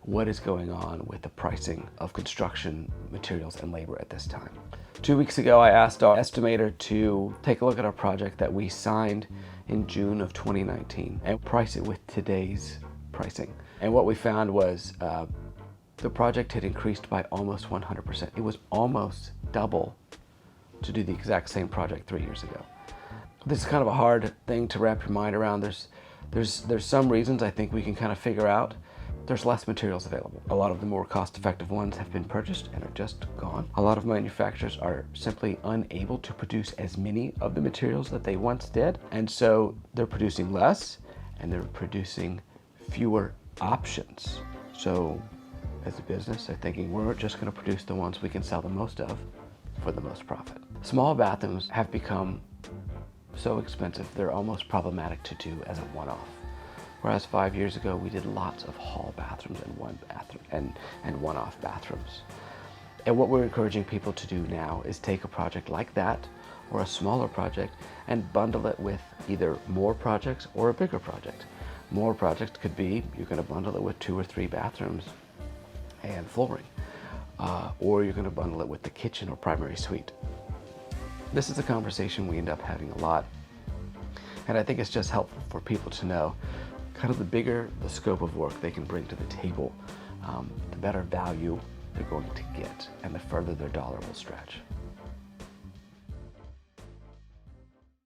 what is going on with the pricing of construction materials and labor at this time. 2 weeks ago, I asked our estimator to take a look at our project that we signed in June of 2019 and price it with today's pricing. And what we found was the project had increased by almost 100%. It was almost double to do the exact same project 3 years ago. This is kind of a hard thing to wrap your mind around. There's some reasons I think we can kind of figure out. There's less materials available. A lot of the more cost-effective ones have been purchased and are just gone. A lot of manufacturers are simply unable to produce as many of the materials that they once did, and so they're producing less and they're producing fewer options. So as a business, they're thinking we're just going to produce the ones we can sell the most of for the most profit. Small bathrooms have become so expensive they're almost problematic to do as a one-off. Whereas 5 years ago, we did lots of hall bathrooms and one-off bathrooms. And what we're encouraging people to do now is take a project like that or a smaller project and bundle it with either more projects or a bigger project. More projects could be, you're going to bundle it with 2 or 3 bathrooms and flooring, or you're going to bundle it with the kitchen or primary suite. This is a conversation we end up having a lot, and I think it's just helpful for people to know kind of the bigger the scope of work they can bring to the table, the better value they're going to get and the further their dollar will stretch.